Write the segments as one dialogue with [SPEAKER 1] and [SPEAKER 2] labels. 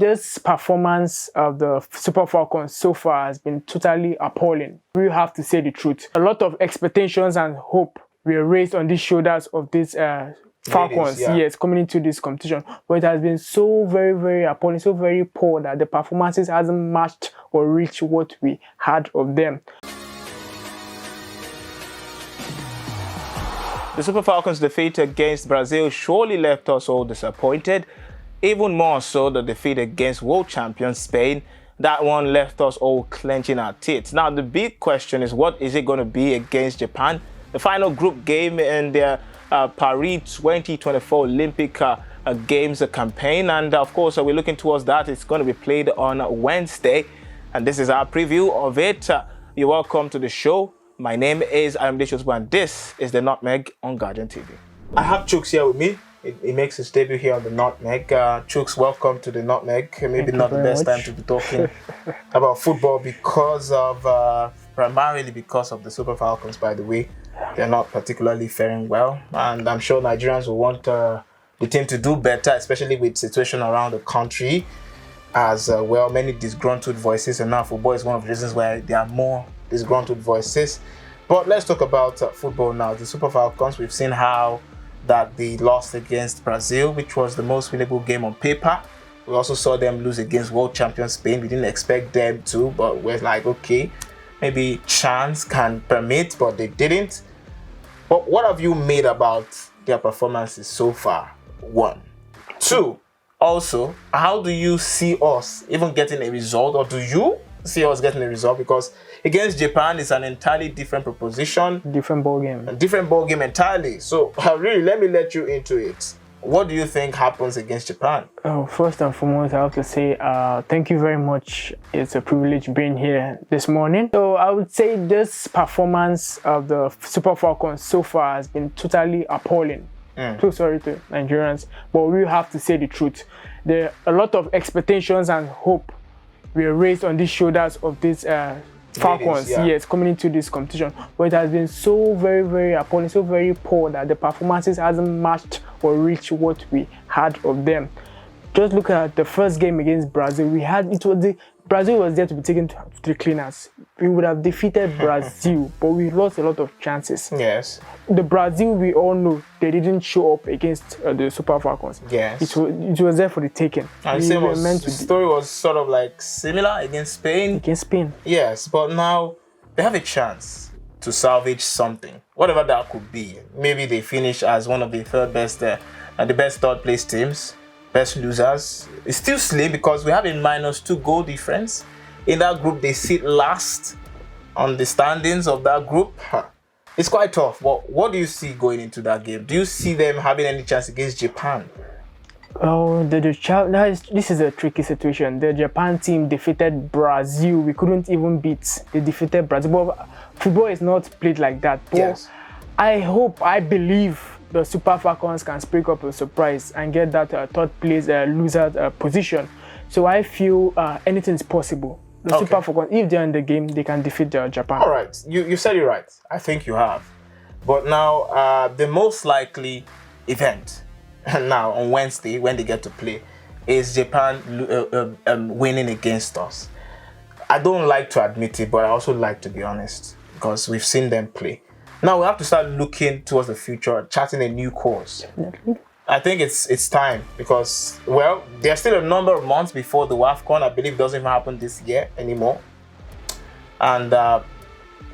[SPEAKER 1] this performance of the Super Falcons so far has been totally appalling. We have to say the truth. A lot of expectations and hope were raised on the shoulders of these Falcons, yes, coming into this competition. But it has been so very, very appalling, so very poor that the performances hasn't matched or reached what we had of them.
[SPEAKER 2] The Super Falcons' defeat against Brazil surely left us all disappointed. Even more so, the defeat against world champion Spain. That one left us all clenching our teeth. Now, the big question is, what is it going to be against Japan? The final group game in their Paris 2024 Olympic Games campaign. And of course, we're looking towards that. It's going to be played on Wednesday. And this is our preview of it. You're welcome to the show. My name is Ayomide, and this is the Nutmeg on Guardian TV. I have Chooks here with me. He makes his debut here on the Nutmeg. Chooks, welcome to the Nutmeg. Maybe not the best time to be talking about football because of, primarily because of the Super Falcons, by the way. They're not particularly faring well. And I'm sure Nigerians will want the team to do better, especially with the situation around the country. As well, many disgruntled voices, and now football is one of the reasons why there are more disgruntled voices. But let's talk about football now. The Super Falcons, we've seen how that they lost against Brazil, which was the most winnable game on paper. We also saw them lose against world champion Spain. We didn't expect them to, but we're like, okay, maybe chance can permit, but they didn't. But what have you made about their performances so far? 1. 2, also, how do you see us even getting a result, or do you see us getting a result? Because against Japan, it's an entirely different proposition.
[SPEAKER 1] Different ball game.
[SPEAKER 2] A different ball game entirely. So really, let me let you into it. What do you think happens against Japan?
[SPEAKER 1] Oh, first and foremost, I have to say thank you very much. It's a privilege being here this morning. So I would say this performance of the Super Falcons so far has been totally appalling. So sorry to Nigerians, but we have to say the truth. There are a lot of expectations and hope were raised on the shoulders of these Falcons, yes, coming into this competition. But it has been so very, very appalling, so very poor that the performances hasn't matched or reached what we had of them. Just look at the first game against Brazil. Brazil was there to be taken to the cleaners. We would have defeated Brazil, but we lost a lot of chances.
[SPEAKER 2] Yes.
[SPEAKER 1] The Brazil, we all know, they didn't show up against the Super Falcons.
[SPEAKER 2] Yes.
[SPEAKER 1] It was there for the taking.
[SPEAKER 2] And the story was sort of like similar against Spain.
[SPEAKER 1] Against Spain.
[SPEAKER 2] Yes, but now they have a chance to salvage something, whatever that could be. Maybe they finish as one of the third best, the best third place teams. Best losers. It's still slim because we have a -2 goal difference. In that group, they sit last on the standings of that group. It's quite tough. But what do you see going into that game? Do you see them having any chance against Japan?
[SPEAKER 1] Oh, this is a tricky situation. The Japan team defeated Brazil. We couldn't even beat. They defeated Brazil. But football is not played like that. But yes. I believe the Super Falcons can speak up a surprise and get that third place loser position. So I feel anything is possible. The Super Falcons, if they're in the game, they can defeat Japan.
[SPEAKER 2] All right, you said it right. I think you have. But now the most likely event now on Wednesday when they get to play is Japan winning against us. I don't like to admit it, but I also like to be honest because we've seen them play. Now we have to start looking towards the future, charting a new course.
[SPEAKER 1] Definitely.
[SPEAKER 2] I think it's time because, well, there's still a number of months before the WAFCON. I believe it doesn't even happen this year anymore. And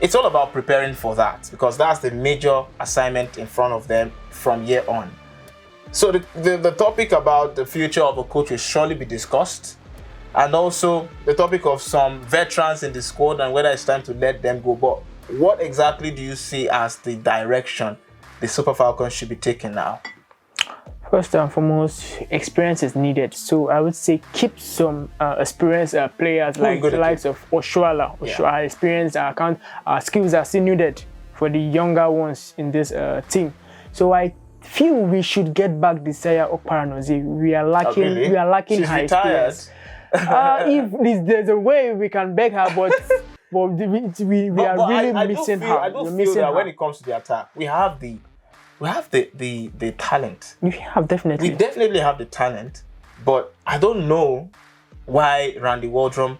[SPEAKER 2] it's all about preparing for that because that's the major assignment in front of them from here on. So the topic about the future of a coach will surely be discussed. And also the topic of some veterans in the squad and whether it's time to let them go. But what exactly do you see as the direction the Super Falcons should be taking now?
[SPEAKER 1] First and foremost, experience is needed. So I would say keep some experienced players like the likes of Oshuala. Experience, skills are still needed for the younger ones in this team. So I feel we should get back Desire Okparanozie. We are lacking.
[SPEAKER 2] Really?
[SPEAKER 1] We are lacking
[SPEAKER 2] She's
[SPEAKER 1] high
[SPEAKER 2] retired.
[SPEAKER 1] If there's a way we can beg her, but we are really missing her.
[SPEAKER 2] I do feel that when it comes to the attack, we have the talent.
[SPEAKER 1] We definitely
[SPEAKER 2] have the talent, but I don't know why Randy Waldrum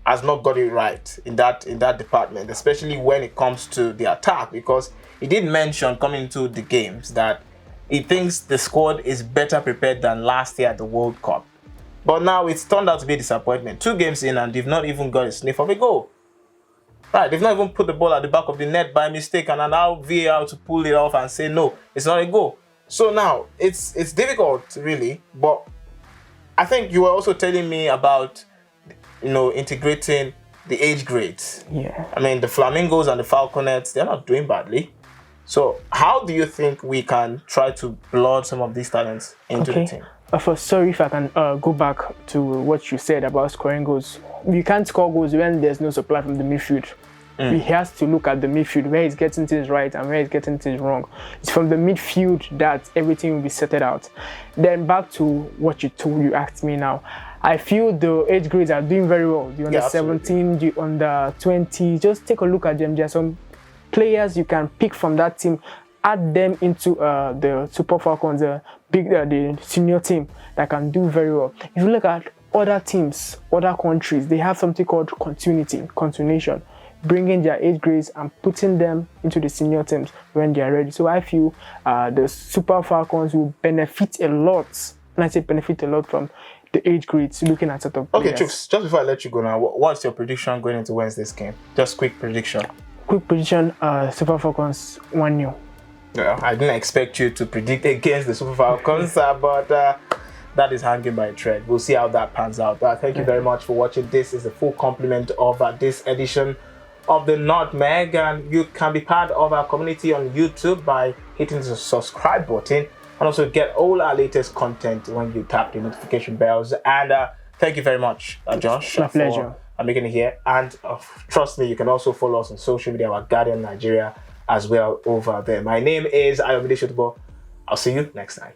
[SPEAKER 2] has not got it right in that department, especially when it comes to the attack, because he did mention coming into the games that he thinks the squad is better prepared than last year at the World Cup. But now it's turned out to be a disappointment. 2 games in and they've not even got a sniff of a goal. Right, they've not even put the ball at the back of the net by mistake and allow VAR to pull it off and say, no, it's not a goal. So now, it's difficult, really, but I think you were also telling me about, integrating the age grades.
[SPEAKER 1] Yeah.
[SPEAKER 2] I mean, the Flamingos and the Falconets, they're not doing badly. So how do you think we can try to blood some of these talents into the team?
[SPEAKER 1] Sorry if I can go back to what you said about scoring goals. You can't score goals when there's no supply from the midfield. He has to look at the midfield, where he's getting things right and where he's getting things wrong. It's from the midfield that everything will be settled out. Then back to what you asked me now. I feel the age grades are doing very well. The under 17, the under 20, just take a look at them. There are some players you can pick from that team, add them into the Super Falcons, the senior team that can do very well. If you look at other teams, other countries, they have something called continuation, bringing their age grades and putting them into the senior teams when they are ready. So I feel the Super Falcons will benefit a lot. And I say benefit a lot from the age grades, looking at sort of players.
[SPEAKER 2] Okay, Chooks, just before I let you go now, what's your prediction going into Wednesday's game? Just quick prediction.
[SPEAKER 1] Quick prediction, Super Falcons 1-0.
[SPEAKER 2] Yeah, I didn't expect you to predict against the Super Falcons, but that is hanging by a thread. We'll see how that pans out. Thank you very much for watching. This is a full complement of this edition of the Nutmeg, and you can be part of our community on YouTube by hitting the subscribe button, and also get all our latest content when you tap the notification bells. And thank you very much, Josh.
[SPEAKER 1] My pleasure.
[SPEAKER 2] For making it here. And trust me, you can also follow us on social media, our Guardian Nigeria, as well over there. My name is Ayomide Shotubo. I'll see you next time.